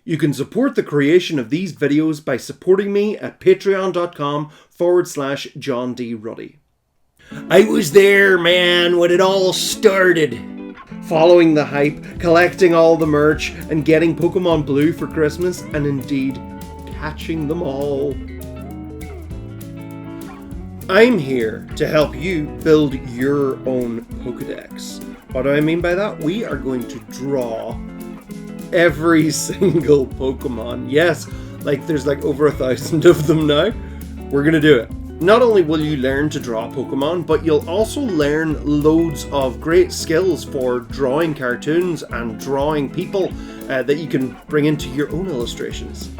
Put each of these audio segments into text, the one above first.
You can support the creation of these videos by supporting me at patreon.com/johndruddy. I was there, man, when it all started. Following the hype, collecting all the merch, and getting Pokemon Blue for Christmas, and indeed, catching them all. I'm here to help you build your own Pokedex. What do I mean by that? We are going to draw every single Pokemon. Yes, there's over 1,000 of them now. We're going to do it. Not only will you learn to draw Pokemon, but you'll also learn loads of great skills for drawing cartoons and drawing people that you can bring into your own illustrations.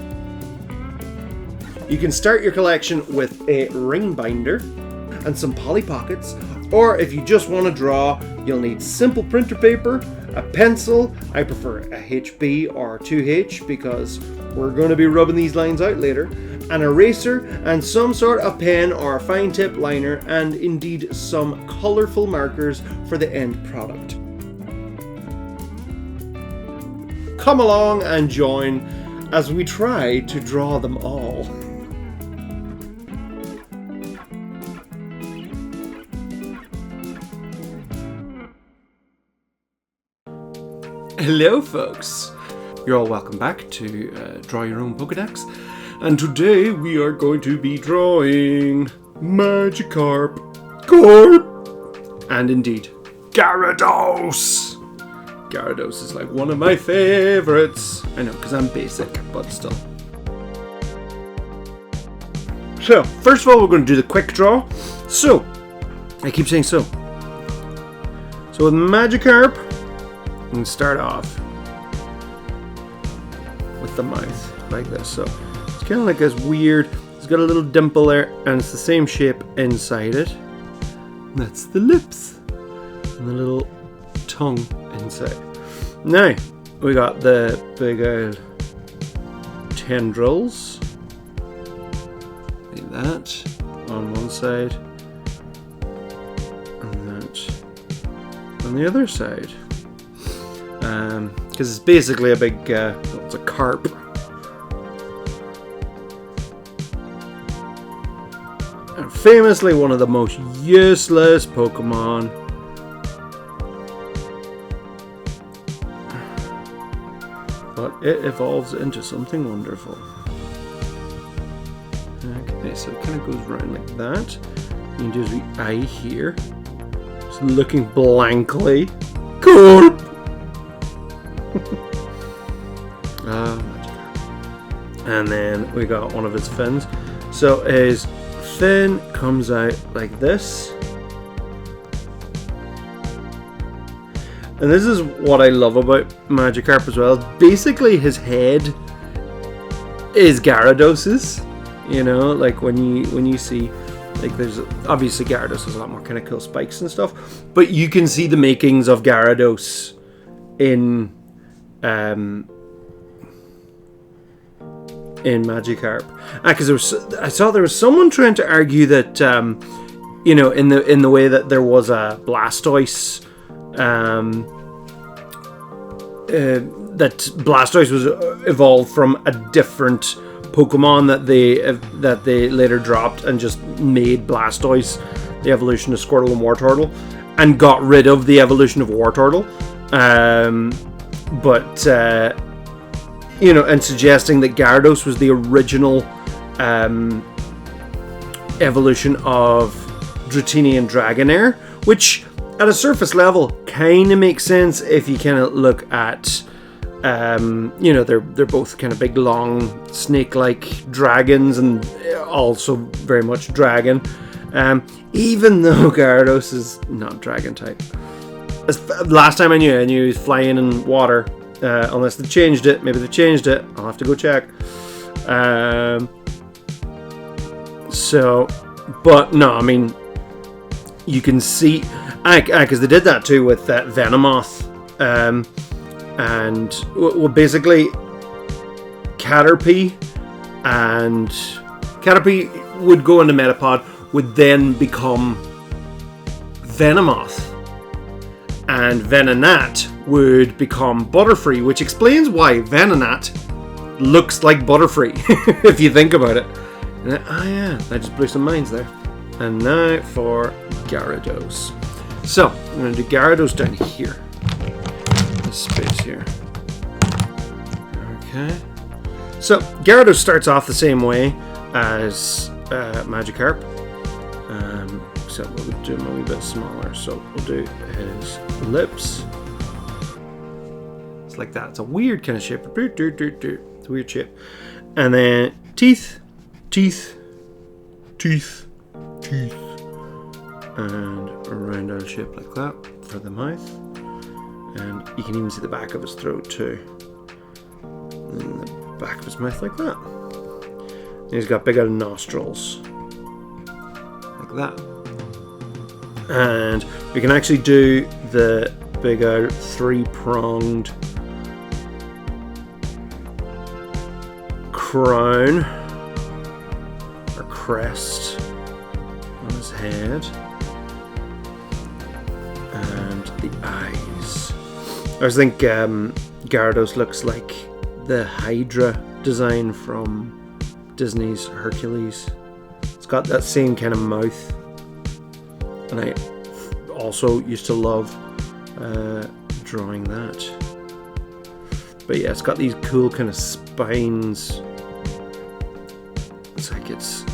You can start your collection with a ring binder and some Polly Pockets, or if you just want to draw, you'll need simple printer paper, a pencil, I prefer a HB or 2H because we're going to be rubbing these lines out later, an eraser, and some sort of pen or a fine tip liner, and indeed some colourful markers for the end product. Come along and join as we try to draw them all. Hello folks, you're all welcome back to Draw Your Own Pokedex, and today we are going to be drawing Magikarp, and indeed Gyarados. Gyarados is one of my favourites. I know, because I'm basic, but still. So, first of all we're going to do the quick draw. So, I keep saying so. So with Magikarp, we can start off with the mouth like this. So it's kind of like this weird, it's got a little dimple there, and it's the same shape inside it. That's the lips and the little tongue inside. Now we got the big old tendrils like that on one side, and that on the other side. Because it's basically a big, it's a carp. And famously one of the most useless Pokemon. But it evolves into something wonderful. Okay, so it kind of goes around like that. You can do the eye here. Just looking blankly. Cool! And then we got one of his fins. So his fin comes out like this. And this is what I love about Magikarp as well. Basically his head is Gyarados's. You know, when you see, there's obviously Gyarados has a lot more kind of cool spikes and stuff, but you can see the makings of Gyarados in Magikarp, because I saw there was someone trying to argue that in the way that there was a Blastoise, that Blastoise was evolved from a different Pokemon that they later dropped and just made Blastoise the evolution of Squirtle and Wartortle, and got rid of the evolution of Wartortle. And suggesting that Gyarados was the original evolution of Dratini and Dragonair, which at a surface level kind of makes sense if you kind of look at, they're both kind of big, long, snake-like dragons, and also very much dragon, even though Gyarados is not dragon type. Last time I knew he was flying in water. Unless they changed it. Maybe they changed it. I'll have to go check. But no, I mean, you can see, because they did that too with that Venomoth. And basically, Caterpie would go into Metapod, would then become Venomoth. And Venonat would become Butterfree, which explains why Venonat looks like Butterfree, if you think about it. And yeah, I just blew some minds there. And now for Gyarados. So, I'm going to do Gyarados down here. This space here. Okay. So, Gyarados starts off the same way as Magikarp. Except we'll do him a wee bit smaller. So, we'll do his lips. It's like that. It's a weird kind of shape. It's a weird shape. And then teeth. And a round out shape like that for the mouth. And you can even see the back of his throat too. And the back of his mouth like that. And he's got big old nostrils. Like that. And we can actually do the big old 3-pronged crown or crest on his head. And the eyes. I was think Gyarados looks like the Hydra design from Disney's Hercules. It's got that same kind of mouth. And I also used to love drawing that. But yeah, it's got these cool kind of spines. It's like it's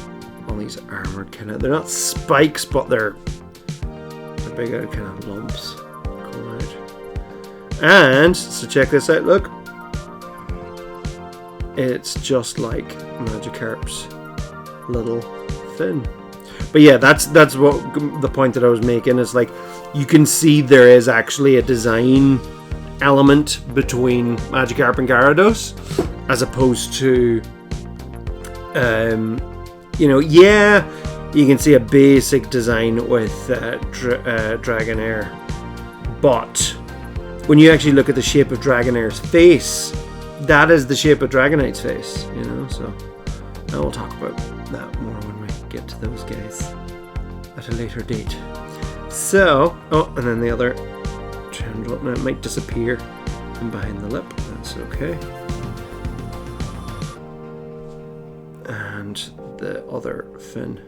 all these armored kind of... They're not spikes, but they're big kind of lumps come out. And so check this out, look. It's just like Magikarp's little fin. But yeah, that's what the point that I was making is, like, you can see there is actually a design element between Magikarp and Gyarados, as opposed to you know, yeah, you can see a basic design with Dragonair, but when you actually look at the shape of Dragonair's face, that is the shape of Dragonite's face, you know. So I will talk about that more when we get to those guys at a later date. So, oh, and then the other tendril, now it might disappear from behind the lip, that's okay. And the other fin.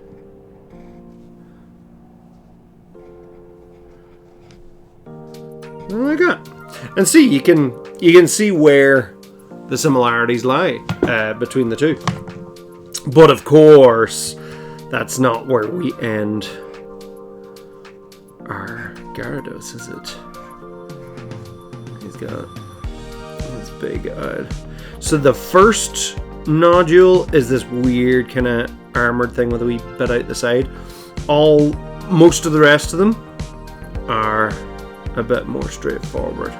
Oh my god! And see, you can see where the similarities lie between the two. But of course, that's not where we end our Gyarados, is it? He's got this big eye. So the first nodule is this weird kind of armored thing with a wee bit out the side. Most of the rest of them are a bit more straightforward.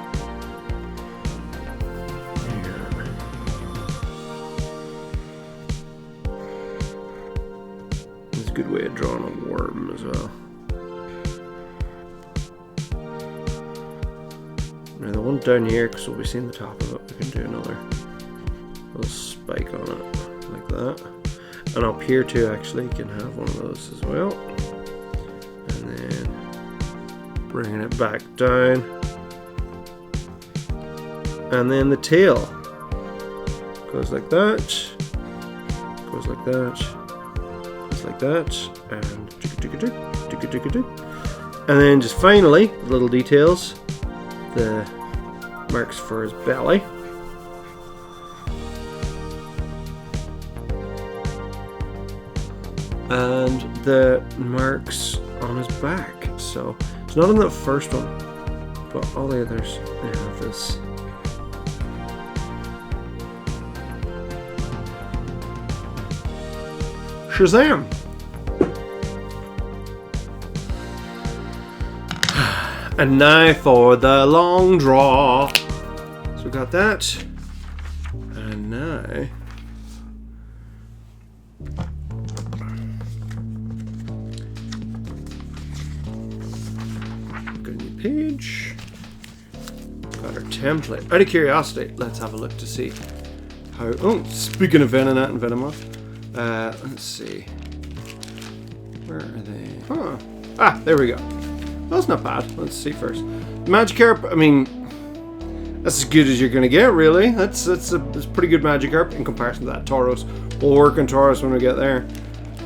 It's a good way of drawing a worm as well. Now the one down here, because we'll be seeing the top of it, we can do another little spike on it, like that. And up here too, actually, you can have one of those as well. And then bringing it back down. And then the tail goes like that, goes like that, goes like that, and then just finally, little details, the marks for his belly. And the marks on his back. So it's not on that first one, but all the others, they have this. Shazam! And now for the long draw. So we got that. And now got a new page. Got our template. Out of curiosity, let's have a look to see how. Oh, speaking of Venonat and Venomoth, let's see. Where are they? Huh. Ah, there we go. That's not bad. Let's see first. Magikarp, I mean, That's as good as you're gonna get, really. That's a pretty good Magikarp in comparison to that Tauros. We'll work on Tauros when we get there.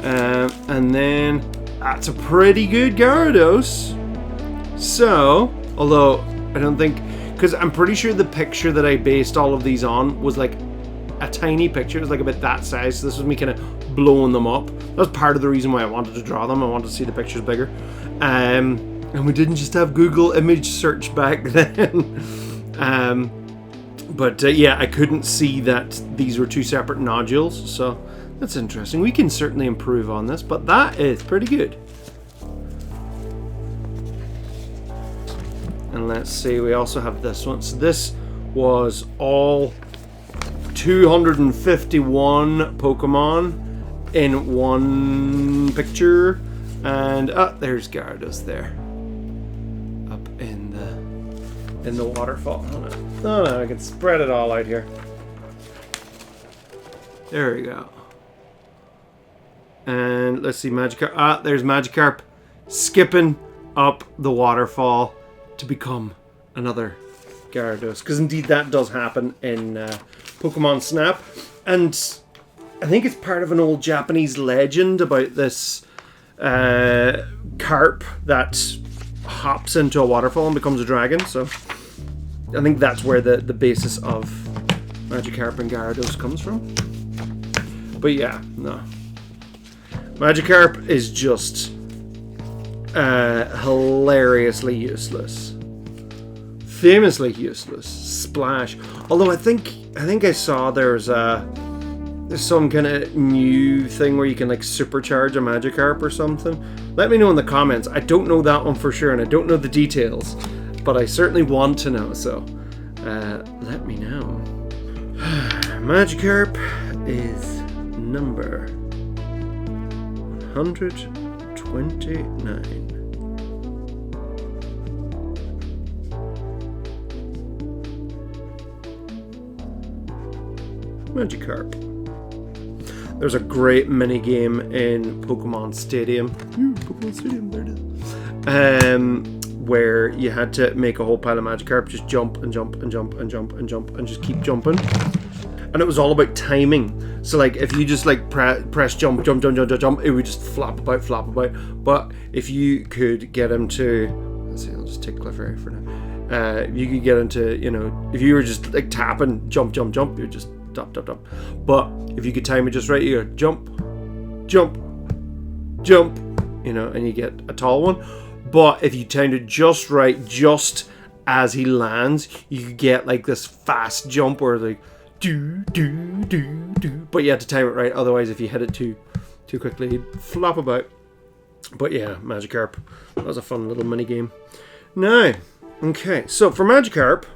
And then that's a pretty good Gyarados. So, although I don't think, because I'm pretty sure the picture that I based all of these on was like a tiny picture. It was like about that size. So this was me kind of blowing them up. That was part of the reason why I wanted to draw them. I wanted to see the pictures bigger. And we didn't just have Google image search back then. Yeah, I couldn't see that these were two separate nodules. So that's interesting. We can certainly improve on this, but that is pretty good. And let's see, we also have this one. So this was all 251 Pokemon in one picture. And there's Gyarados there. Up in the waterfall. Oh no, I can spread it all out here. There we go. And let's see, Magikarp. There's Magikarp skipping up the waterfall to become another Gyarados, because indeed that does happen in Pokemon Snap, and I think it's part of an old Japanese legend about this carp that hops into a waterfall and becomes a dragon. So I think that's where the basis of Magikarp and Gyarados comes from. But yeah, no, Magikarp is just hilariously useless. Famously useless. Splash. Although I think I saw there's some kind of new thing where you can like supercharge a Magikarp or something. Let me know in the comments. I don't know that one for sure, and I don't know the details, but I certainly want to know, so let me know. Magikarp is number 129. Magikarp. There's a great mini game in Pokemon Stadium. Pokemon Stadium, there it is. Where you had to make a whole pile of Magikarp, just jump and jump and jump and jump and jump and just keep jumping. And it was all about timing. So like if you just like press jump, jump, jump, jump, jump, jump, it would just flop about. But if you could get him to, let's see, I'll just take Clefairy for now. You could get him to, if you were just like tapping jump, jump, jump, you just Dop. But if you could time it just right, you go jump, jump, jump, and you get a tall one. But if you timed it just right, just as he lands, you could get like this fast jump where like do. But you had to time it right, otherwise if you hit it too quickly, he'd flop about. But yeah, Magikarp. That was a fun little mini game. Now, okay, so for Magikarp's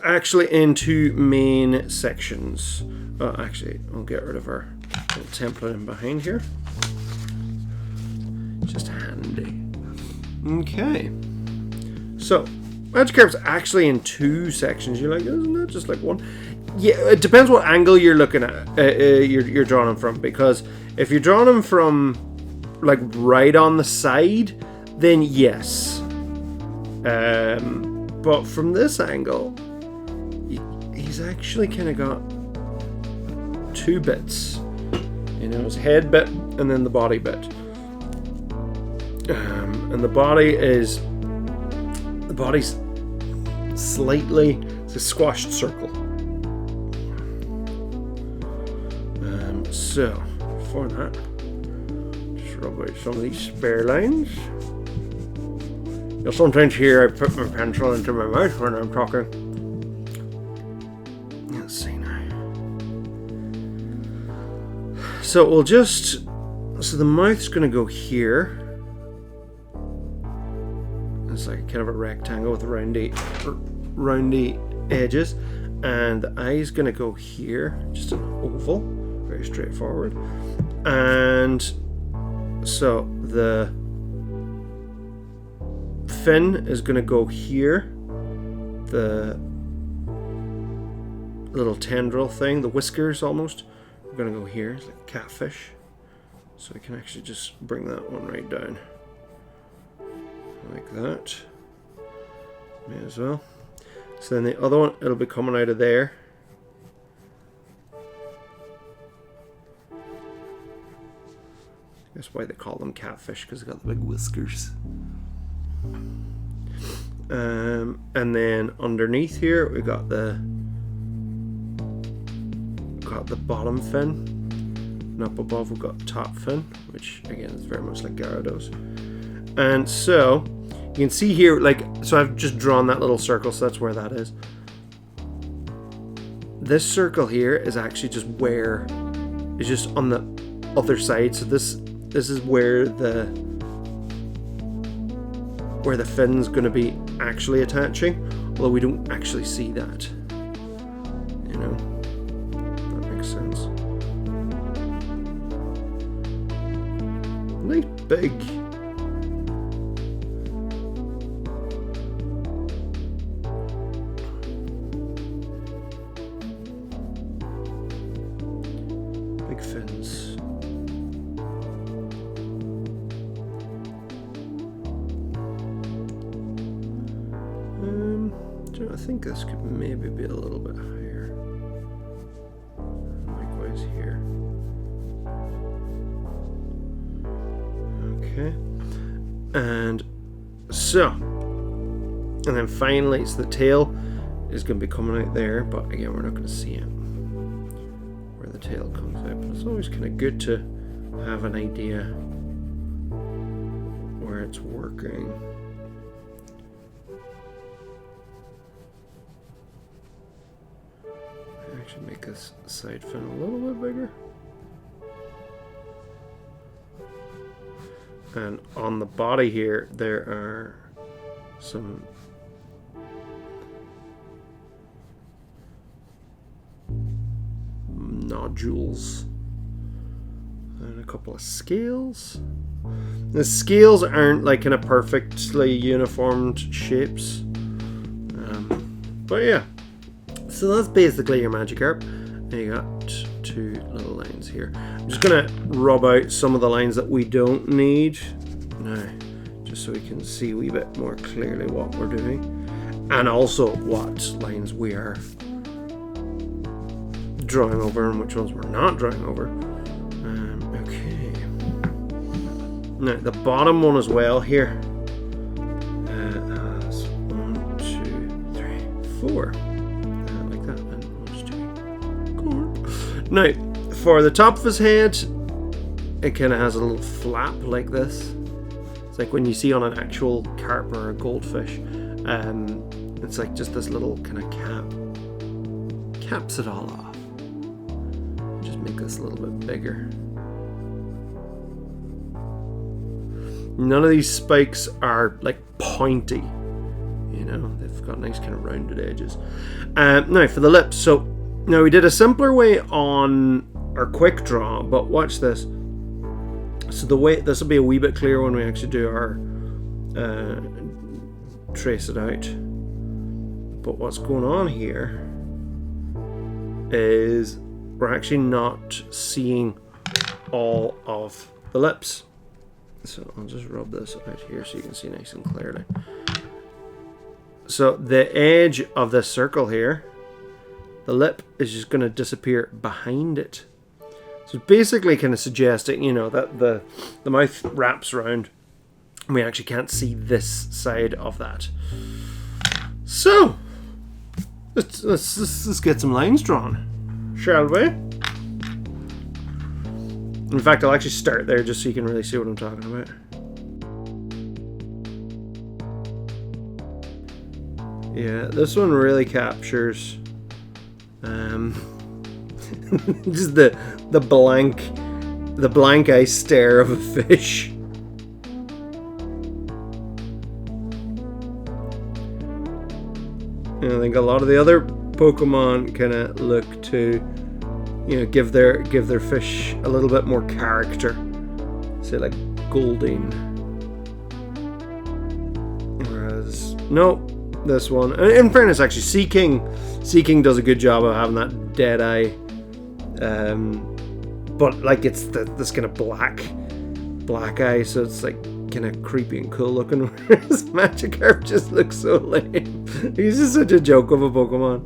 actually in two main sections. Actually, I'll get rid of our little template in behind here. Just handy. Okay. So, Magikarp's actually in two sections. You're like, isn't that just like one? Yeah, it depends what angle you're looking at. You're drawing him from. Because if you're drawing him from like right on the side, then yes. But from this angle, he's actually kind of got two bits. His head bit and then the body bit. And the body's slightly, it's a squashed circle. So for that, just rub out some of these spare lines. You'll sometimes hear I put my pencil into my mouth when I'm talking. Let's see now. So we'll just, so the mouth's going to go here. It's like kind of a rectangle with roundy edges. And the eye's going to go here, just an oval, very straightforward. And so the fin is going to go here. The little tendril thing, the whiskers almost, are going to go here. It's like a catfish. So I can actually just bring that one right down. Like that. May as well. So then the other one, it'll be coming out of there. That's why they call them catfish, because they've got the big whiskers. And then underneath here we got the bottom fin, and up above we've got top fin, which again is very much like Gyarados. And so you can see here, like, so I've just drawn that little circle, so that's where that is. This circle here is actually just where it's just on the other side. So this is where the fin's going to be actually attaching, although we don't actually see that. You know, that makes sense. Nice big. Big fins. I think this could maybe be a little bit higher. Likewise here. Okay. And so, and then finally, it's the tail is going to be coming out there, but again, we're not going to see it where the tail comes out. But it's always kind of good to have an idea where it's working. Actually make this side fin a little bit bigger. And on the body here, there are some nodules and a couple of scales. The scales aren't like in a perfectly uniformed shapes, but yeah. So that's basically your Magikarp. And you got two little lines here. I'm just going to rub out some of the lines that we don't need now, just so we can see a wee bit more clearly what we're doing, and also what lines we are drawing over and which ones we're not drawing over. Okay. Now the bottom one as well here. That's 1, 2, 3, 4. Now, for the top of his head, it kind of has a little flap like this. It's like when you see on an actual carp or a goldfish. It's like just this little kind of cap. Caps it all off. Just make this a little bit bigger. None of these spikes are like pointy. You know, they've got nice kind of rounded edges. Now, for the lips. So, now we did a simpler way on our quick draw, but watch this. So the way this will be a wee bit clearer when we actually do our trace it out. But what's going on here is we're actually not seeing all of the lips. So I'll just rub this out here so you can see nice and clearly. So the edge of this circle here, the lip is just going to disappear behind it. So basically kind of suggesting, you know, that the mouth wraps around and we actually can't see this side of that. So, let's get some lines drawn, shall we? In fact, I'll actually start there just so you can really see what I'm talking about. Yeah, this one really captures just the blank eye stare of a fish. And I think a lot of the other Pokemon kind of look to, you know, give their fish a little bit more character. Say like Goldeen. Whereas no, this one. In fairness, actually, Seeking does a good job of having that dead eye. But like it's this kind of black eye, so it's like kind of creepy and cool looking. Whereas Magikarp just looks so lame. He's just such a joke of a Pokemon.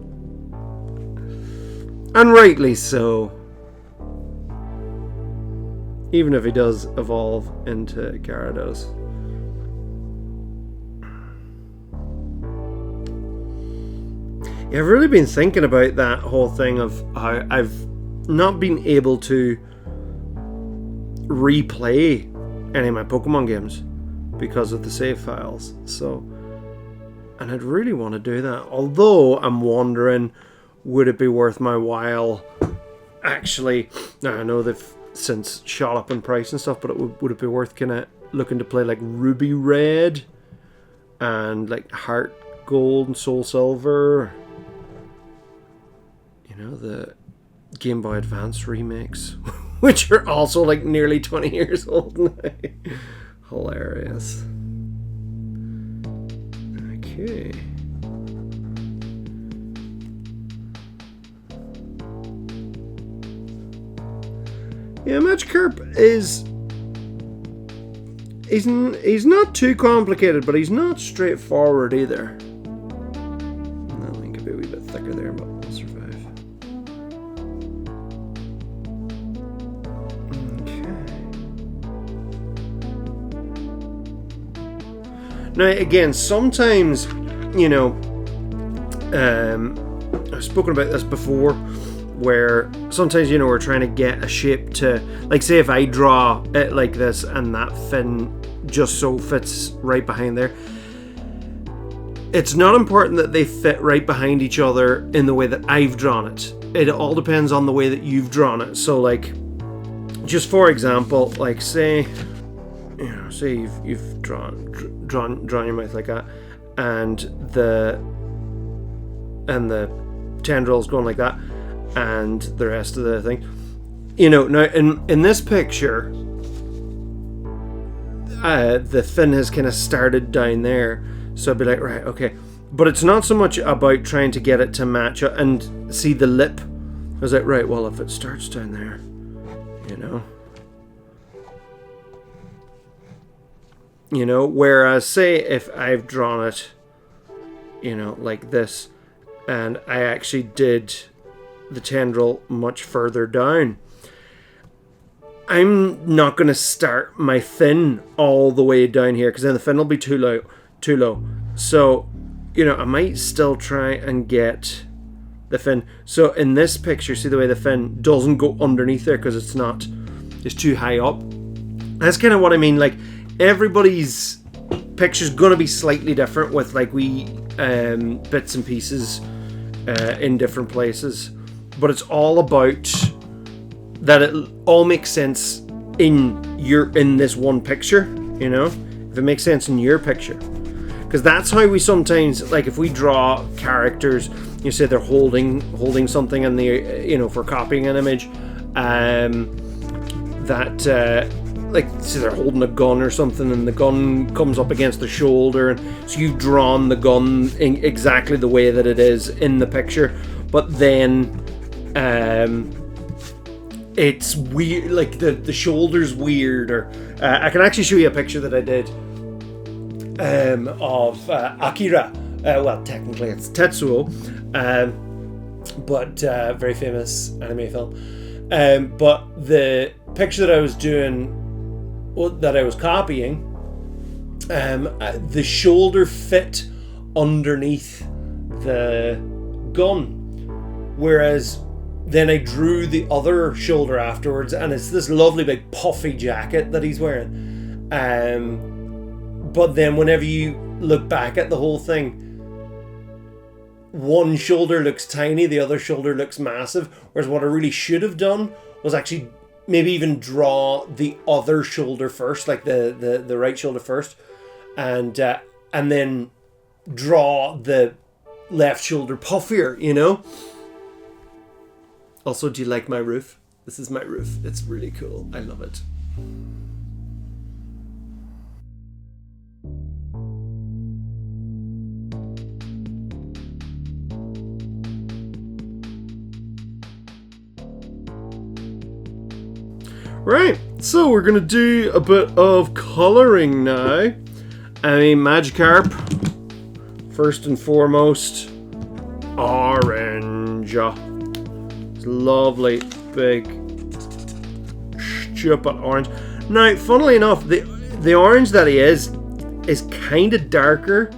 And rightly so. Even if he does evolve into Gyarados. Yeah, I've really been thinking about that whole thing of how I've not been able to replay any of my Pokemon games because of the save files. So, and I'd really want to do that. Although I'm wondering, would it be worth my while actually? Now I know they've since shot up in price and stuff, but would it be worth kind of looking to play like Ruby Red and like Heart Gold and Soul Silver? You know, the Game Boy Advance remakes, which are also like nearly 20 years old now. Hilarious. Okay. Yeah, Magikarp is... He's not too complicated, but he's not straightforward either. That one could be a wee bit thicker there, but we'll survive. Now, again, sometimes, you know, I've spoken about this before, where sometimes, you know, we're trying to get a shape to, like, say if I draw it like this and that fin just so fits right behind there, it's not important that they fit right behind each other in the way that I've drawn it. It all depends on the way that you've drawn it. So, like, just for example, like, say, you know, say you've drawn your mouth like that, and the tendrils going like that, and the rest of the thing, you know. Now in this picture, the fin has kind of started down there, so I'd be like, right, okay, but it's not so much about trying to get it to match up and see the lip. I was like, right, well, if it starts down there, you know, whereas say if I've drawn it, you know, like this, and I actually did the tendril much further down, I'm not going to start my fin all the way down here, because then the fin will be too low. So, you know, I might still try and get the fin. So in this picture, see the way the fin doesn't go underneath there because it's too high up. That's kind of what I mean. Like, everybody's picture's gonna be slightly different with like wee bits and pieces in different places, but it's all about that it all makes sense in this one picture, you know, if it makes sense in your picture. Because that's how we sometimes, like, if we draw characters, you say they're holding something, and they, you know, for copying an image, like, say they're holding a gun or something, and the gun comes up against the shoulder, and so you've drawn the gun in exactly the way that it is in the picture, but then it's weird, like the shoulder's weird. Or I can actually show you a picture that I did of Akira. Well, technically it's Tetsuo, but very famous anime film. But the picture that I was doing, that I was copying, the shoulder fit underneath the gun, whereas then I drew the other shoulder afterwards, and it's this lovely big puffy jacket that he's wearing. But then whenever you look back at the whole thing, one shoulder looks tiny, the other shoulder looks massive, whereas what I really should have done was actually maybe even draw the other shoulder first, like the right shoulder first, and then draw the left shoulder puffier, you know? Also, do you like my roof? This is my roof. It's really cool. I love it. Right, so we're going to do a bit of colouring now. I mean, Magikarp, First and foremost, orange. It's lovely, big, stupid orange. Now, funnily enough, the orange that he is kind of darker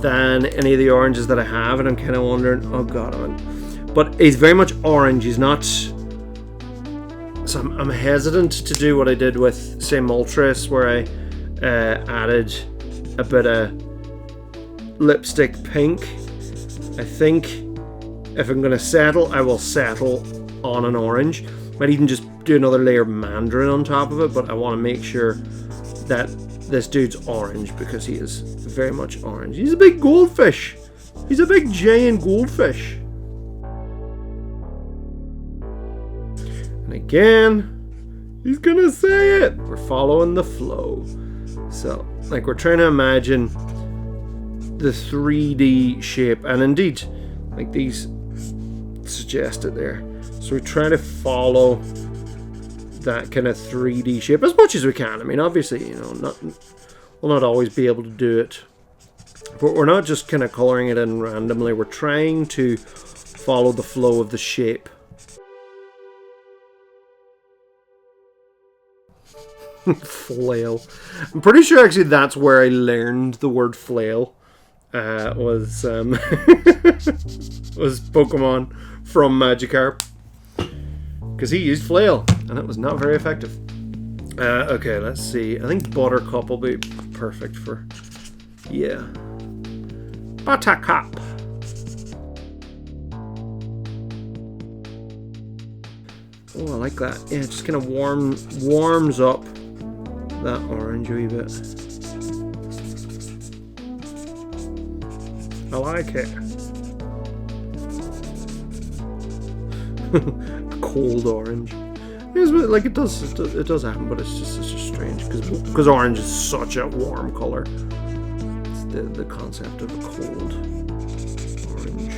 than any of the oranges that I have, and I'm kind of wondering, oh god, but he's very much orange. He's not. So I'm hesitant to do what I did with, say, Moltres, where I added a bit of lipstick pink. I think if I'm going to settle, I will settle on an orange. Might even just do another layer of mandarin on top of it, but I want to make sure that this dude's orange because he is very much orange. He's a big goldfish. He's a big giant goldfish. And again, he's going to say it. We're following the flow. So, like, we're trying to imagine the 3D shape, and indeed, like these suggest it there. So we try to follow that kind of 3D shape as much as we can. I mean, obviously, you know, we'll not always be able to do it, but we're not just kind of coloring it in randomly. We're trying to follow the flow of the shape. Flail. I'm pretty sure actually that's where I learned the word flail. Was Pokemon from Magikarp, because he used flail and it was not very effective. Okay, let's see. I think Buttercup will be perfect for, yeah, Buttercup. Oh, I like that. Yeah, it just kind of warms up that orange a wee bit. I like it. Cold orange. Like it does happen, but it's just strange because orange is such a warm color. It's the concept of a cold orange.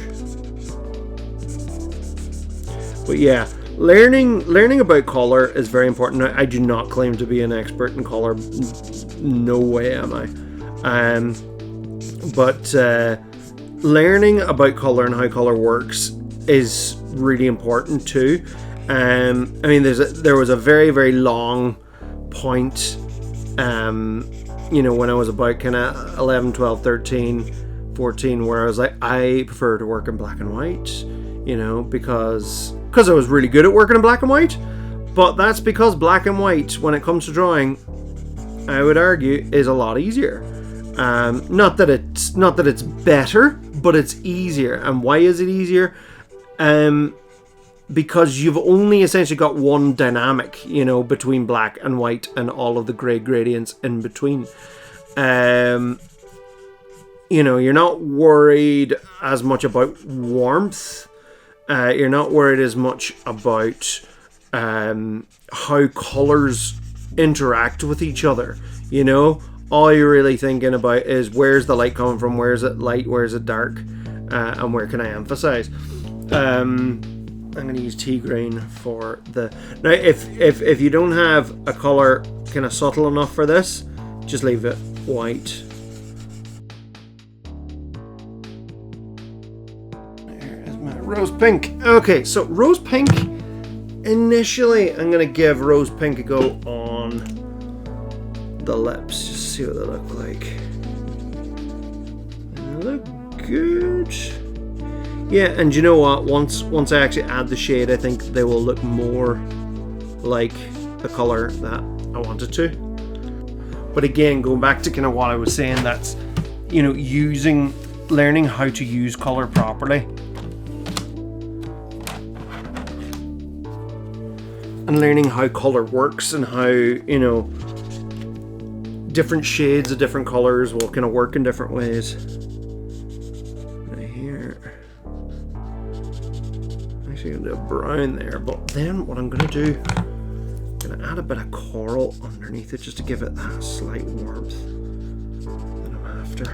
But yeah, learning about color is very important. I do not claim to be an expert in color. No way am I. But learning about color and how color works is really important too. I mean, there was a very, very long point, you know, when I was about kind of 11, 12, 13, 14, where I was like, I prefer to work in black and white, you know, because I was really good at working in black and white. But that's because black and white, when it comes to drawing, I would argue, is a lot easier. Not that it's better, but it's easier. And why is it easier? Because you've only essentially got one dynamic, you know, between black and white and all of the gray gradients in between. You know, you're not worried as much about warmth. You're not worried as much about how colors interact with each other, you know? All you're really thinking about is where's the light coming from, where's it light, where's it dark, and where can I emphasize. I'm going to use tea green for the... Now, if you don't have a color kind of subtle enough for this, just leave it white. There is my rose pink. Okay, so rose pink, initially I'm going to give rose pink a go on the lips. Just see what they look like. They look good. Yeah, and you know what? Once I actually add the shade, I think they will look more like the color that I wanted to. But again, going back to kind of what I was saying, that's, you know, learning how to use color properly. And learning how color works and how, you know, different shades of different colors will kind of work in different ways. Right here. Actually, I'm going to do a brown there, but then what I'm going to do, I'm going to add a bit of coral underneath it just to give it that slight warmth that I'm after.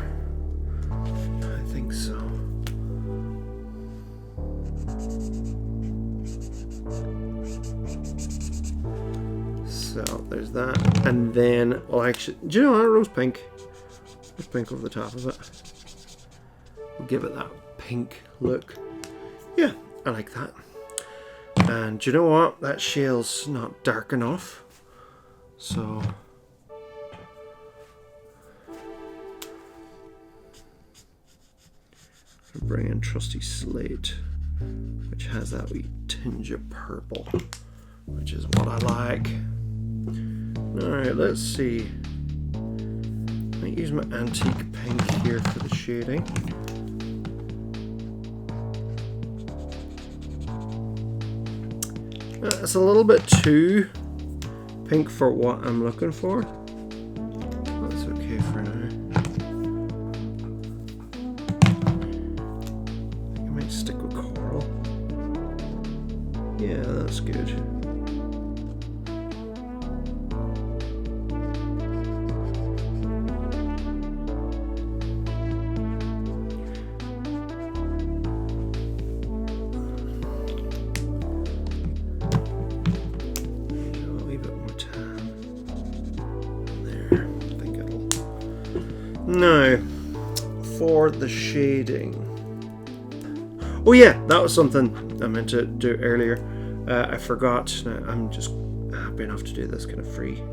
I think so. So there's that, and then, well, actually, do you know what? Rose pink over the top of it. We'll give it that pink look. Yeah, I like that. And do you know what? That shell's not dark enough. So I'll bring in Trusty Slate, which has that wee tinge of purple, which is what I like. Alright, let's see. I might use my antique pink here for the shading. It's a little bit too pink for what I'm looking for. That's okay for now. I think I might stick with coral. Yeah, that's good. Now, for the shading. Oh yeah, that was something I meant to do earlier. I forgot. Now, I'm just happy enough to do this kind of freehand.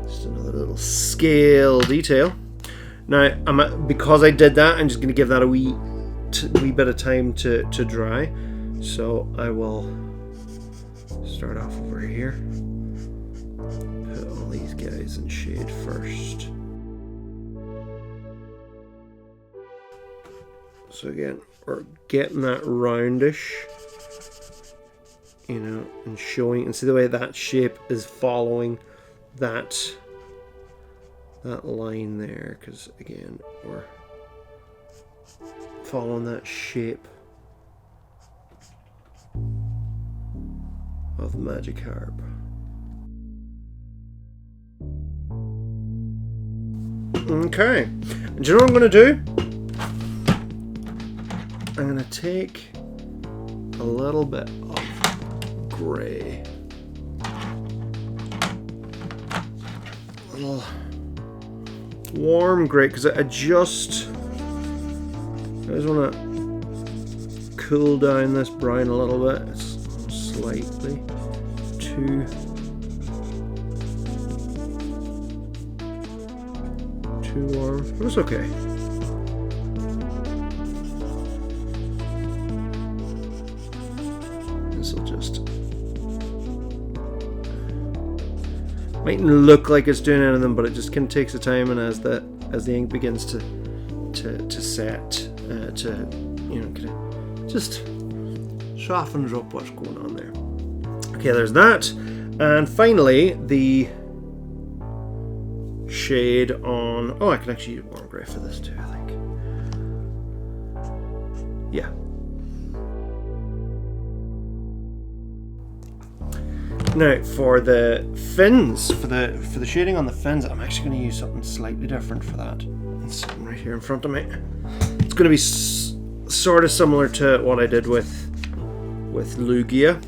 Just another little scale detail. Now, because I did that, I'm just going to give that a wee bit of time to dry. So I will start off over here. Put all these guys in shade first. So again, we're getting that roundish, you know, and showing, and see the way that shape is following that line there, because again, we're following that shape of Magikarp. Okay, and do you know what I'm going to do? I'm going to take a little bit of grey. A little warm grey, because I just want to cool down this brown a little bit. It's slightly too warm. It was okay. This will just mightn't look like it's doing anything, but it just kind of takes the time, and as the ink begins to set, you know, kind of just softens up what's going on there. Okay, there's that, and finally the shade on. Oh, I can actually use warm grey for this too, I think. Yeah. Now for the fins, for the shading on the fins, I'm actually going to use something slightly different for that. It's something right here in front of me. It's going to be sort of similar to what I did with Lugia,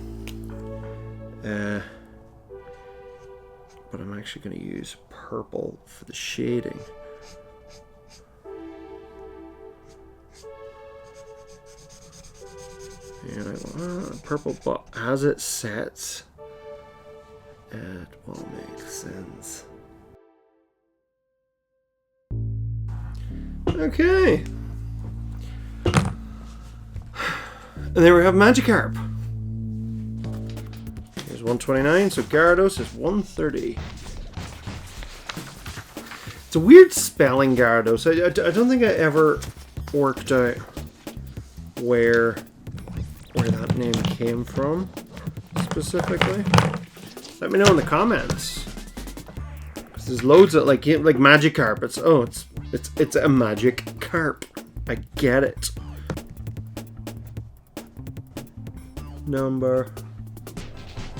but I'm actually going to use purple for the shading. And I want purple, but as it sets, it will make sense. Okay. And there we have Magikarp. Here's 129, so Gyarados is 130. It's a weird spelling, Gyarados. I don't think I ever worked out where that name came from specifically. Let me know in the comments. Because there's loads of like Magikarp. It's a magic carp. I get it. Number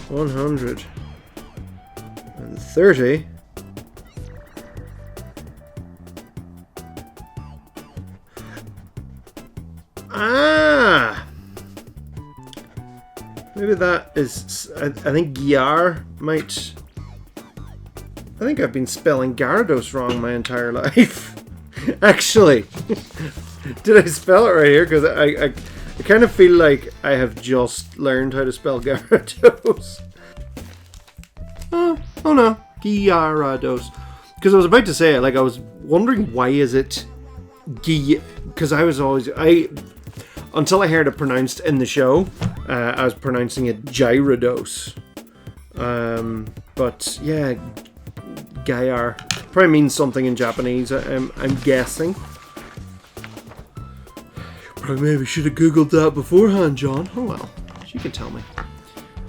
130. Ah! Maybe that is. I think Gyar might. think I've been spelling Gyarados wrong my entire life. Actually, did I spell it right here? Because I kind of feel like I have just learned how to spell Gyarados. Oh no, Gyarados. Because I was about to say it, like I was wondering why is it because I was always until I heard it pronounced in the show, I was pronouncing it Gyarados. But yeah, Gyar probably means something in Japanese. I'm guessing. Probably maybe should have googled that beforehand, John. Oh well, you can tell me.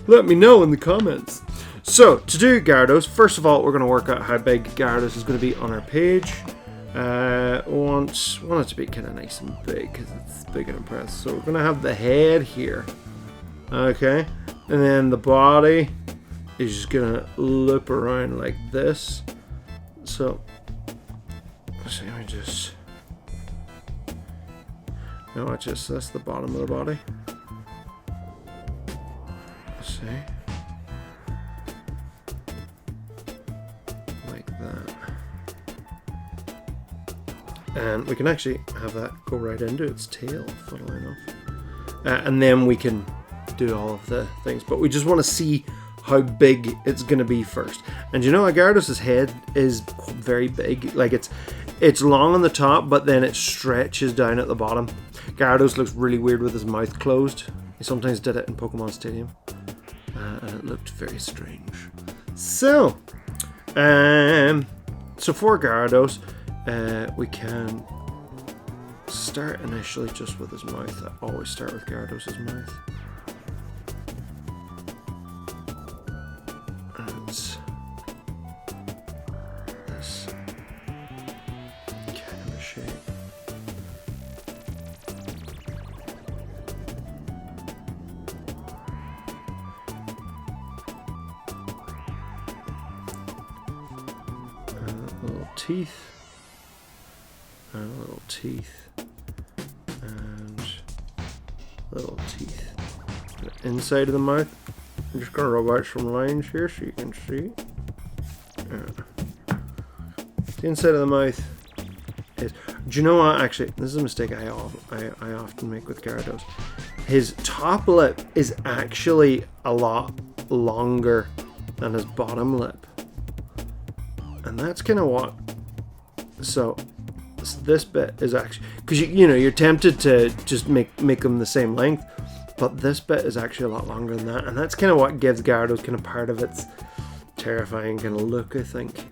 Let me know in the comments. So, to do Gyarados, first of all, we're going to work out how big Gyarados is going to be on our page. Want it to be kind of nice and big, because it's big and impressive. So, we're going to have the head here. Okay. And then the body is just going to loop around like this. So, let's see, let me just... No, that's the bottom of the body. Let's see. And we can actually have that go right into its tail, funnily enough. And then we can do all of the things. But we just want to see how big it's going to be first. And you know, Gyarados' head is very big. Like it's long on the top, but then it stretches down at the bottom. Gyarados looks really weird with his mouth closed. He sometimes did it in Pokemon Stadium. And it looked very strange. So for Gyarados, we can start initially just with his mouth. I always start with Gyarados' mouth. And this kind of a shape. Little teeth. And little teeth. And little teeth. The inside of the mouth. I'm just going to rub out some lines here so you can see. The inside of the mouth is... Do you know what? Actually, this is a mistake I often make with Gyarados. His top lip is actually a lot longer than his bottom lip. And that's kind of what... So this bit is actually... Because, you know, you're tempted to just make them the same length. But this bit is actually a lot longer than that. And that's kind of what gives Gyarados kind of part of its terrifying kind of look, I think.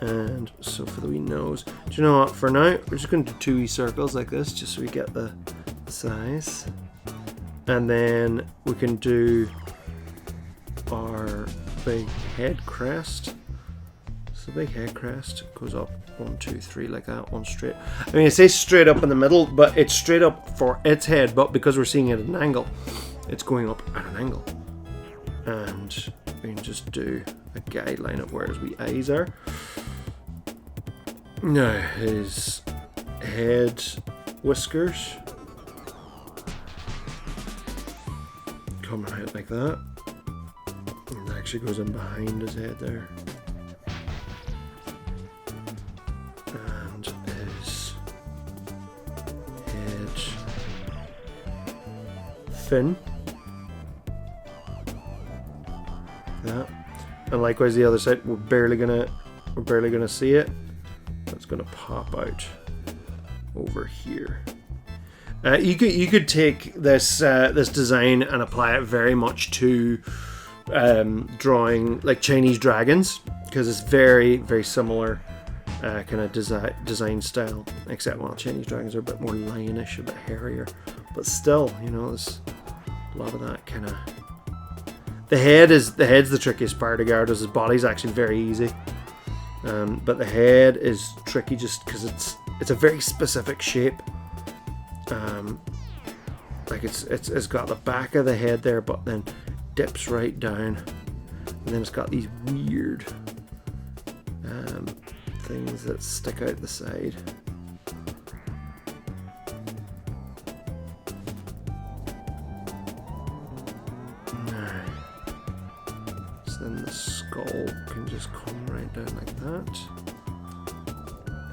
And so for the wee nose... Do you know what? For now, we're just going to do 2 wee circles like this, just so we get the size. And then we can do our big head crest. So the big head crest goes up 1, 2, 3 like that, one straight. I mean, I say straight up in the middle, but it's straight up for its head, but because we're seeing it at an angle, it's going up at an angle. And we can just do a guideline of where his wee eyes are. Now, his head whiskers come out like that. And it actually goes in behind his head there. And his head fin. That. And likewise the other side, we're barely gonna see it. It's gonna pop out over here. You could take this this design and apply it very much to drawing like Chinese dragons, because it's very, very similar kind of design style, except well, Chinese dragons are a bit more lionish, a bit hairier, but still, you know, there's a lot of that kind of. The head's the trickiest part of Gyarados. His body's actually very easy, but the head is tricky just because it's a very specific shape. Like it's got the back of the head there, but then dips right down, and then it's got these weird things that stick out the side.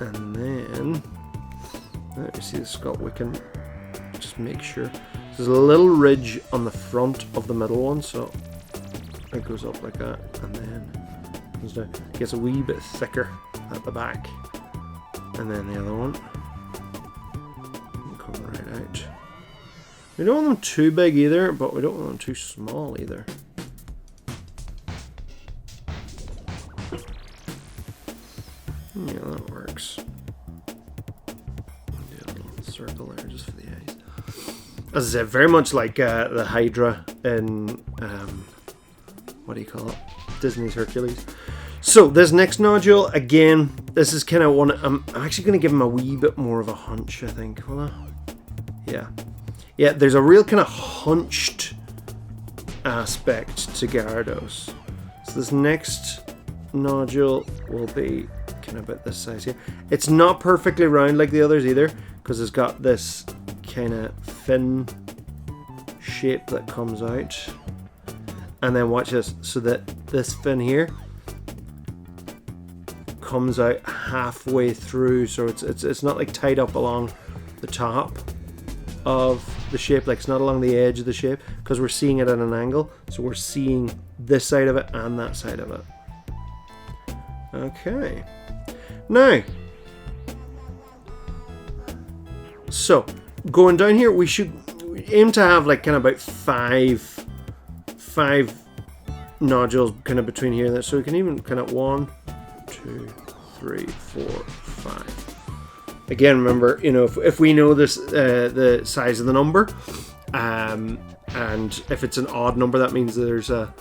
And then, let me see the skull. We can just make sure. There's a little ridge on the front of the middle one, so it goes up like that, and then comes down. It gets a wee bit thicker at the back, and then the other one will come right out. We don't want them too big either, but we don't want them too small either. Yeah, that works. Do a little circle there just for the eyes. As I said, very much like the Hydra in what do you call it? Disney's Hercules. So this next nodule, again, this is kind of one. I'm actually going to give him a wee bit more of a hunch, I think. Will I? Yeah. There's a real kind of hunched aspect to Gyarados. So this next nodule will be kind of about this size here. It's not perfectly round like the others either, because it's got this kind of fin shape that comes out. And then watch this, so that this fin here comes out halfway through, so it's not like tied up along the top of the shape, like it's not along the edge of the shape, because we're seeing it at an angle, so we're seeing this side of it and that side of it. Okay, now, so going down here, we should aim to have like kind of about five nodules kind of between here and there, so we can even kind of 1, 2, 3, 4, 5. Again, remember, you know, if we know this the size of the number, and if it's an odd number, that means there's a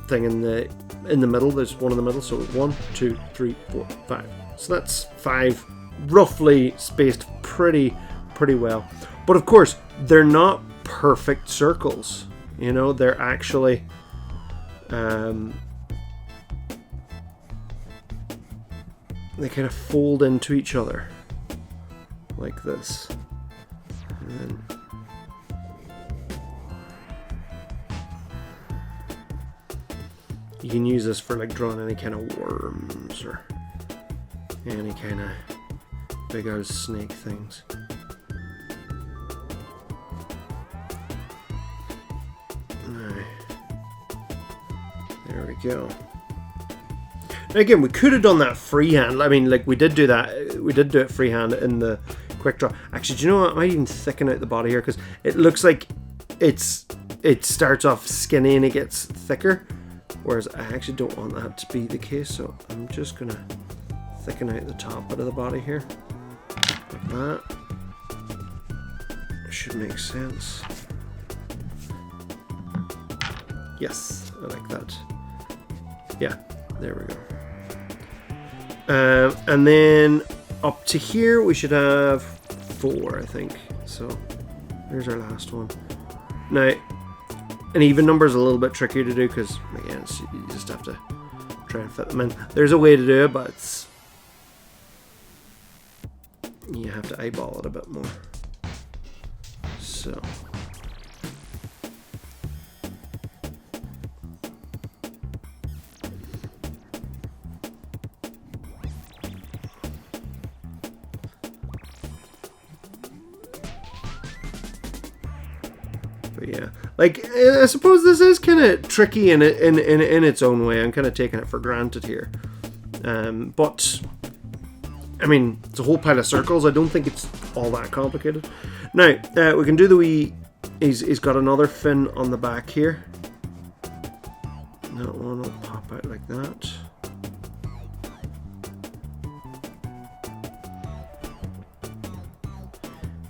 thing in the middle. There's one in the middle, so 1, 2, 3, 4, 5. So that's 5, roughly spaced pretty well. But of course, they're not perfect circles. You know, they're actually they kind of fold into each other like this. And then you can use this for like drawing any kind of worms or any kind of big old snake things. There we go. Now again, we could have done that freehand. I mean, like we did do that. We did do it freehand in the quick draw. Actually, do you know what? I might even thicken out the body here, because it looks like it starts off skinny and it gets thicker. Whereas I actually don't want that to be the case, so I'm just gonna thicken out the top bit of the body here, like that. Should make sense. Yes, I like that. Yeah, there we go. And then up to here we should have 4, I think. So there's our last one. Now, an even number is a little bit trickier to do, because again, you just have to try and fit them in. There's a way to do it, but you have to eyeball it a bit more. So. But yeah, like I suppose this is kind of tricky in its own way. I'm kind of taking it for granted here, but I mean, it's a whole pile of circles. I don't think it's all that complicated. Now we can do the wee. He's got another fin on the back here. That one will pop out like that.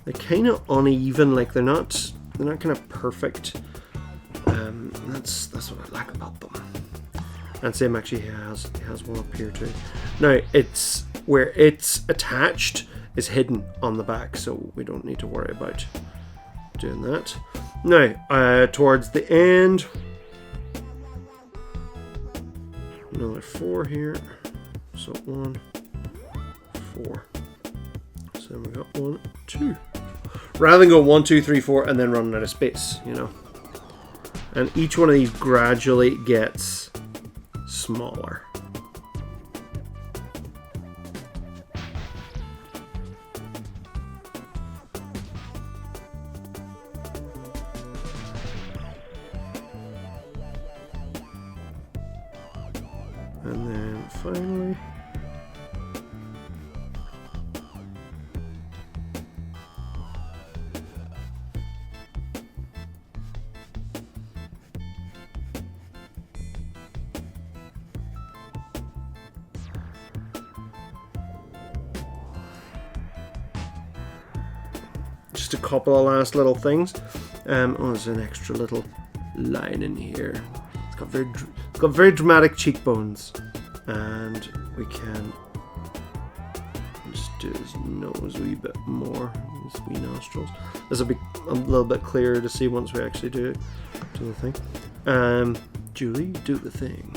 They're kind of uneven, like they're not kind of perfect. That's what I like about them. And same actually, he has one up here too. Now it's where it's attached is hidden on the back, so we don't need to worry about doing that. Now towards the end, another 4 here. So 1, 4. So then we got 1, 2. Rather than go 1, 2, 3, 4 and then running out of space, you know. And each one of these gradually gets smaller. And then finally, just a couple of last little things. Oh, there's an extra little line in here. It's got very dramatic cheekbones, and we can just do his nose a wee bit more, his wee nostrils. This will be a little bit clearer to see once we actually do the thing. Julie, do the thing.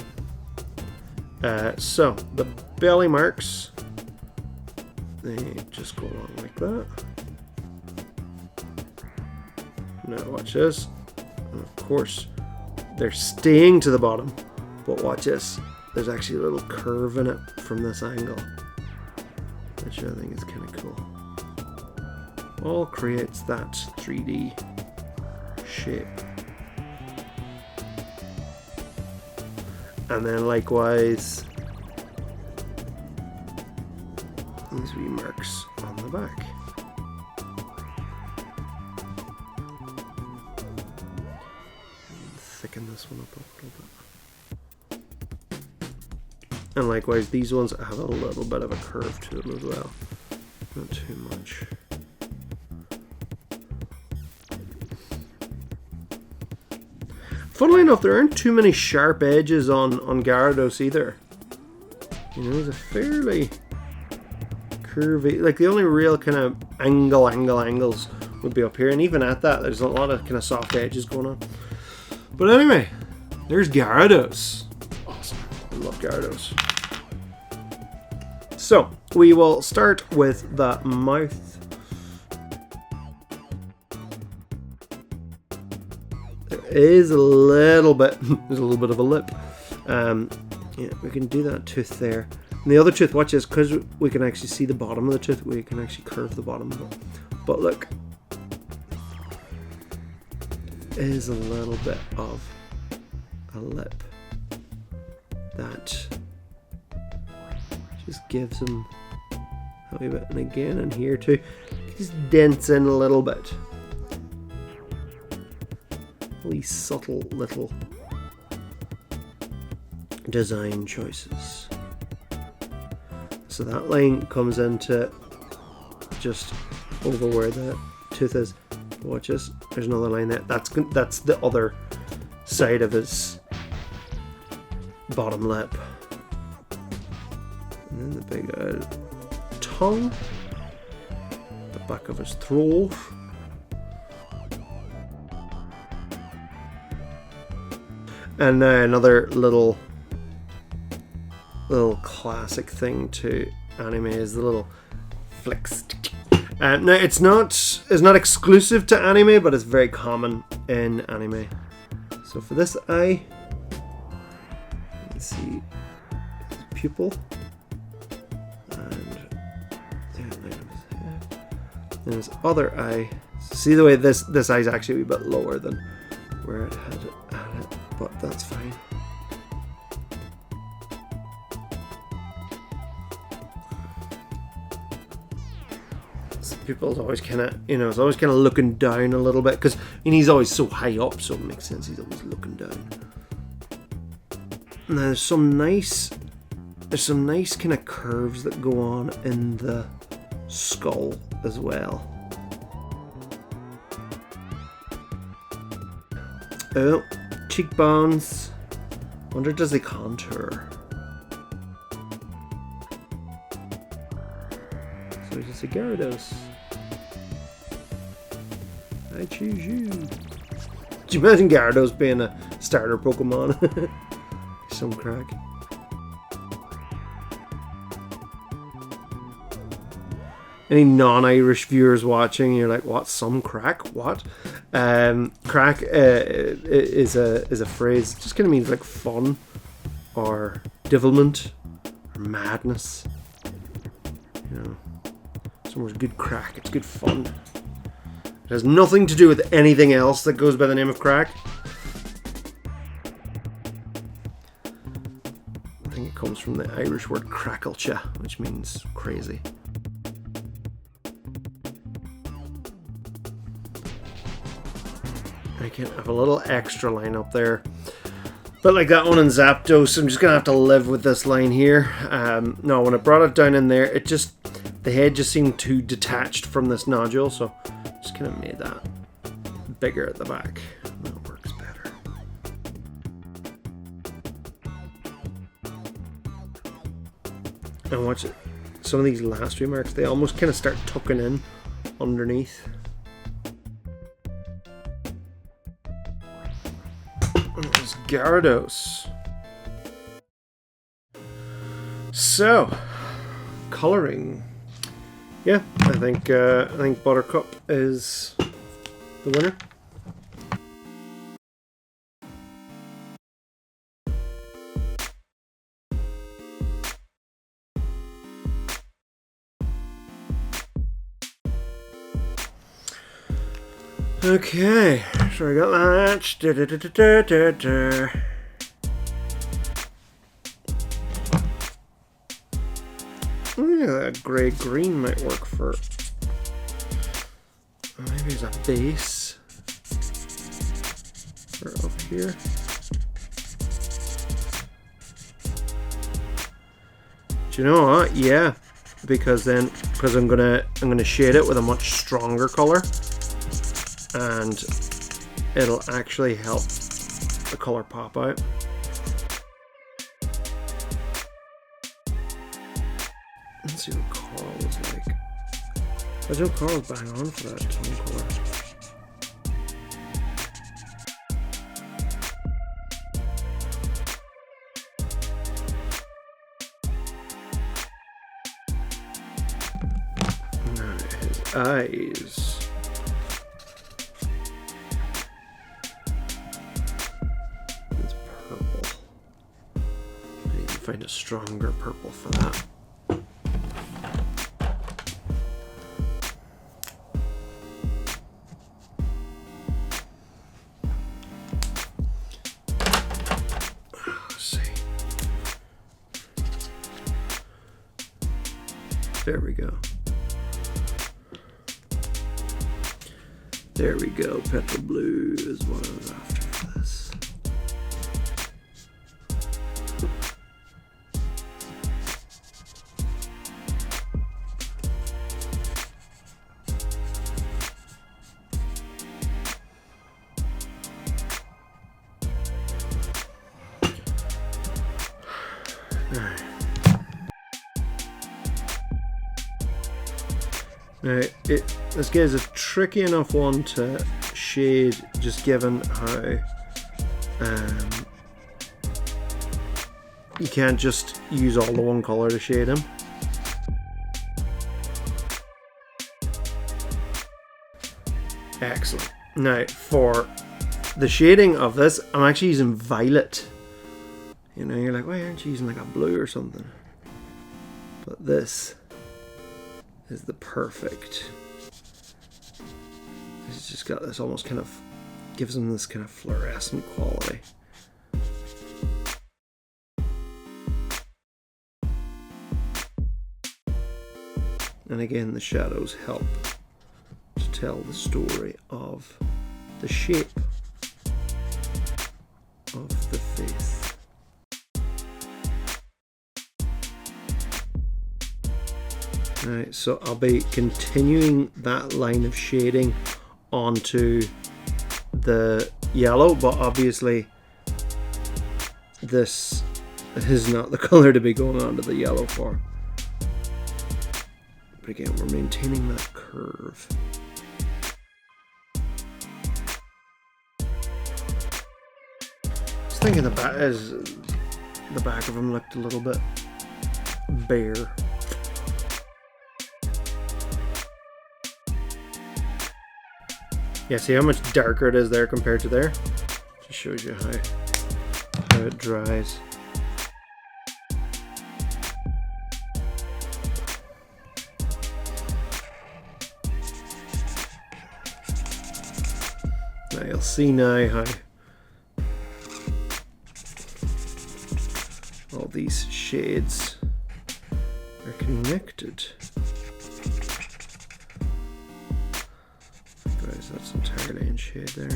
So the belly marks, they just go along like that. Now watch this. And of course, they're staying to the bottom, but watch this. There's actually a little curve in it from this angle, which I think is kind of cool. All creates that 3D shape. And then likewise, these wee marks on the back. Thicken this one up a little bit. And likewise, these ones have a little bit of a curve to them as well. Not too much. Funnily enough, there aren't too many sharp edges on Gyarados either. You know, it's a fairly curvy, like the only real kind of angles would be up here, and even at that, there's a lot of kind of soft edges going on. But anyway, there's Gyarados. Awesome. I love Gyarados. So, we will start with the mouth. Is a little bit, there's a little bit of a lip. Yeah, we can do that tooth there. And the other tooth, watch this, because we can actually see the bottom of the tooth, we can actually curve the bottom of it. But look, is a little bit of a lip that just gives him a wee bit. And again, in here too, just dents in a little bit. These subtle little design choices. So that line comes into just over where the tooth is. Watch this. There's another line there. That's the other side of his bottom lip. And then the big tongue. The back of his throat. And now another little classic thing to anime is the little flicks. Now it's not exclusive to anime, but it's very common in anime. So for this eye, let's see, his pupil, and then his other eye. See the way this eye is actually a bit lower than where it had it at it. But that's fine. Some people's always kind of, it's always kind of looking down a little bit because he's always so high up, so it makes sense he's always looking down. Now there's some nice kind of curves that go on in the skull as well. Oh. Cheekbones. Wonder, does he contour? So it's a Gyarados. I choose you. Do you imagine Gyarados being a starter Pokemon? Some crack. Any non-Irish viewers watching, you're like, what? Some crack? What? Crack is a phrase. It just kind of means like fun, or devilment, or madness. Somewhere's good crack. It's good fun. It has nothing to do with anything else that goes by the name of crack. I think from the Irish word cracklecha, which means crazy. I can have a little extra line up there. But like that one in Zapdos, I'm just going to have to live with this line here. No, when I brought it down in there, it just, the head just seemed too detached from this nodule, so just kind of made that bigger at the back. That works better. And watch it. Some of these last remarks, they almost kind of start tucking in underneath. It's Gyarados. So, coloring. Yeah, I think Buttercup is the winner. Okay, so I got that. Yeah, that gray-green might work for... maybe it's a base for up here. Do you know what? Yeah, because I'm gonna shade it with a much stronger color, and it'll actually help the color pop out. Let's see what Coral is like. I know Coral's bang on for that tone color. Now his eyes. It's purple. I need to find a stronger purple for that. There we go. There we go. Petal blue is what I was after for this. Now, this guy is a tricky enough one to shade, just given how you can't just use all the one color to shade him. Excellent. Now, for the shading of this, I'm actually using violet. You know, you're like, why aren't you using like a blue or something? But this is the perfect. It's just got this almost kind of, gives them this kind of fluorescent quality. And again, the shadows help to tell the story of the shape of the face. Alright, so I'll be continuing that line of shading onto the yellow, but obviously this is not the color to be going onto the yellow for. But again, we're maintaining that curve. I was thinking the back of him looked a little bit bare. Yeah, see how much darker it is there compared to there? Just shows you how it dries. Now you'll see now how all these shades are connected. Guys, that's entirely in shade there.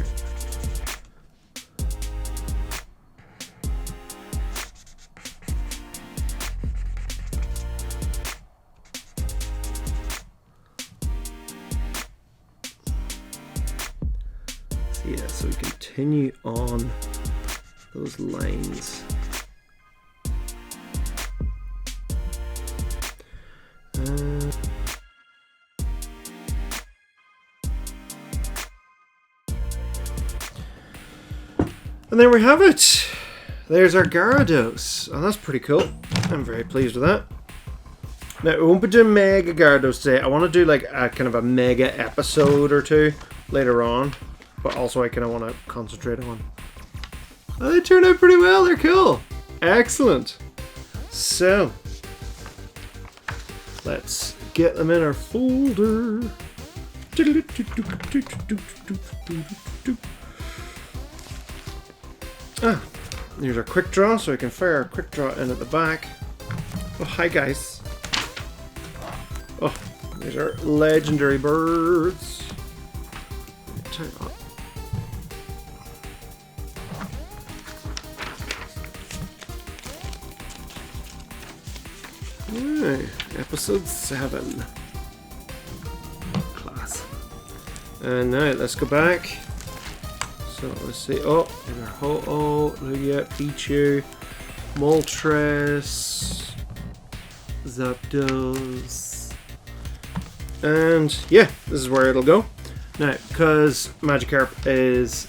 Yeah, so we continue on those lines. And there we have it. There's our Gyarados, and that's pretty cool. I'm very pleased with that. Now, we won't be doing Mega Gyarados today. I want to do like a kind of a mega episode or two later on. But also I kind of want to concentrate on. Oh, they turned out pretty well. They're cool. Excellent. So, let's get them in our folder. Ah, here's our quick draw, so we can fire our quick draw in at the back. Oh, hi guys. Oh, these are legendary birds. Turn on. Alright, episode 7. Class. And now let's go back. So let's see. Oh, there's our Ho-Oh, Lugia, Pichu, Moltres, Zapdos. And yeah, this is where it'll go. Now, because Magikarp is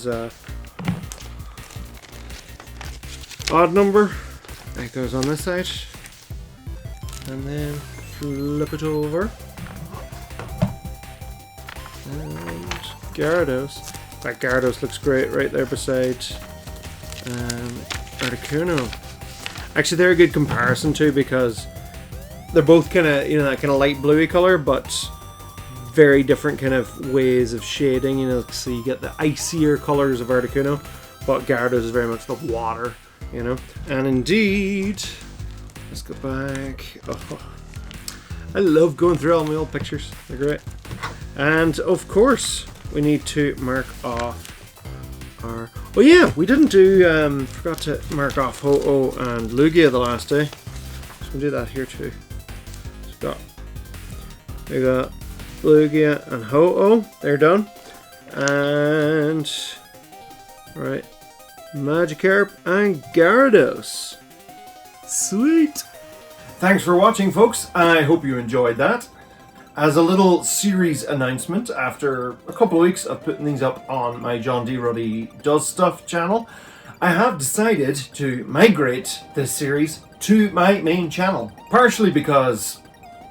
a odd number, that goes on this side, and then flip it over, and Gyarados. That Gyarados looks great right there beside Articuno. Actually, they're a good comparison too, because they're both kind of, you know, that kind of light bluey color, but very different kind of ways of shading, you know. So you get the icier colors of Articuno, but Gyarados is very much the water, you know. And indeed, let's go back. Oh, I love going through all my old pictures. They're great. And of course, we need to mark off our... Oh yeah, we didn't do... forgot to mark off Ho-Oh and Lugia the last day. So we'll do that here too. So we got Lugia and Ho-Oh. They're done. And... right. Magikarp and Gyarados. Sweet! Thanks for watching, folks. I hope you enjoyed that. As a little series announcement, after a couple of weeks of putting these up on my John D. Ruddy Does Stuff channel, I have decided to migrate this series to my main channel. Partially because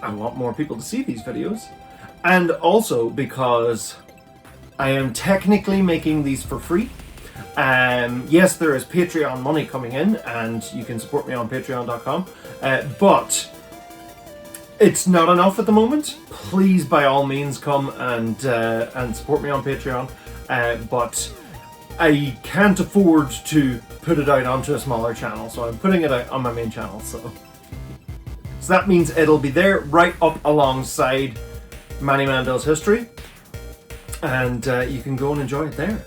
I want more people to see these videos, and also because I am technically making these for free. Yes, there is Patreon money coming in, and you can support me on patreon.com, but it's not enough at the moment. Please, by all means, come and support me on Patreon, but I can't afford to put it out onto a smaller channel, so I'm putting it out on my main channel. So that means it'll be there right up alongside Mannyman Does History, and you can go and enjoy it there.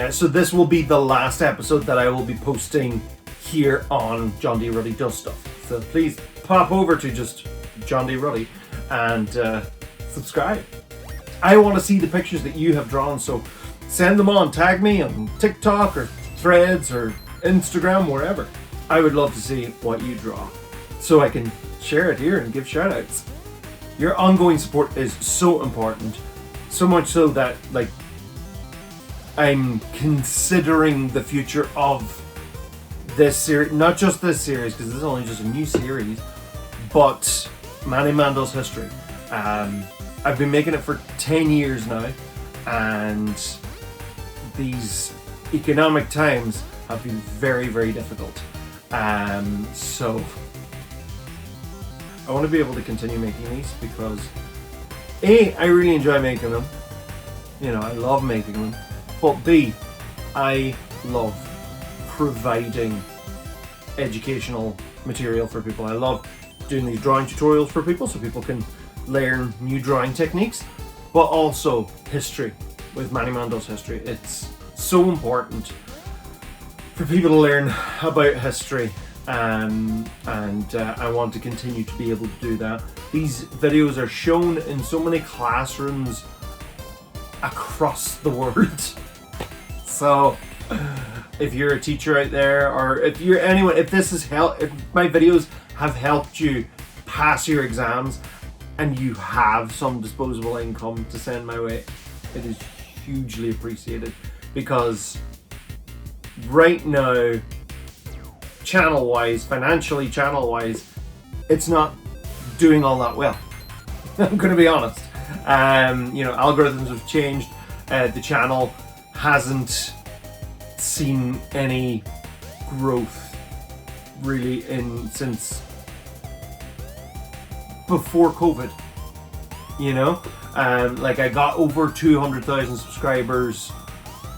So this will be the last episode that I will be posting here on John D. Ruddy Does Stuff. So please pop over to just John D. Ruddy and subscribe. I want to see the pictures that you have drawn, so send them on. Tag me on TikTok or Threads or Instagram, wherever. I would love to see what you draw, so I can share it here and give shout outs. Your ongoing support is so important, so much so that, like, I'm considering the future of this series, not just this series, because this is only just a new series, but Mannyman Does History. I've been making it for 10 years now, and these economic times have been very, very difficult. So I want to be able to continue making these because A, I really enjoy making them. You know, I love making them. But B, I love providing educational material for people. I love doing these drawing tutorials for people so people can learn new drawing techniques, but also history with Mannyman Does History. It's so important for people to learn about history, and I want to continue to be able to do that. These videos are shown in so many classrooms across the world. So if you're a teacher out there, or if you're anyone, if my videos have helped you pass your exams and you have some disposable income to send my way, it is hugely appreciated, because right now, financially channel wise, it's not doing all that well. I'm going to be honest. Algorithms have changed. The channel hasn't seen any growth really since before COVID. I got over 200,000 subscribers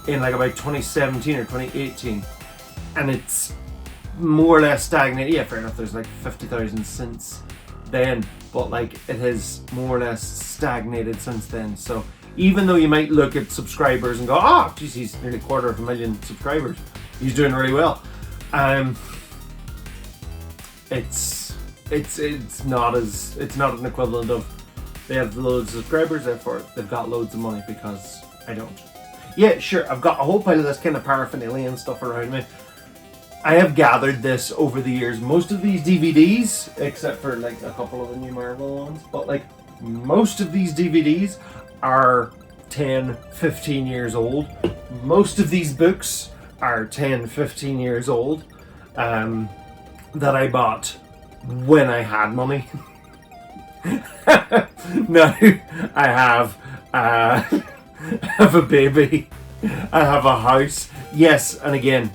in like about 2017 or 2018, and it's more or less stagnated. Yeah, fair enough, there's like 50,000 since then, but like it has more or less stagnated since then. So even though you might look at subscribers and go, oh geez, he's nearly 250,000 subscribers, he's doing really well, it's not an equivalent of they have loads of subscribers, therefore they've got loads of money, because I don't. Yeah, sure, I've got a whole pile of this kind of paraphernalia and stuff around me. I have gathered this over the years. Most of these DVDs, except for like a couple of the new Marvel ones, but like most of these DVDs are 10, 15 years old. Most of these books are 10, 15 years old, that I bought when I had money. Now I have a baby, I have a house. Yes, and again,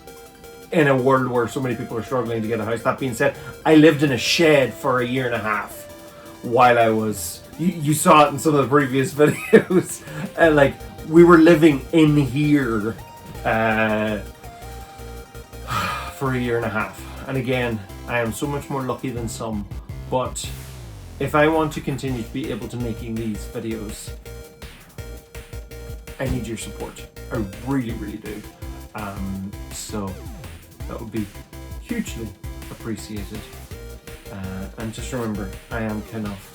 in a world where so many people are struggling to get a house. That being said, I lived in a shed for a year and a half while I was... You saw it in some of the previous videos. Like, we were living in here for a year and a half. And again, I am so much more lucky than some. But if I want to continue to be able to making these videos, I need your support. I really, really do. So that would be hugely appreciated. And just remember, I am Kenough.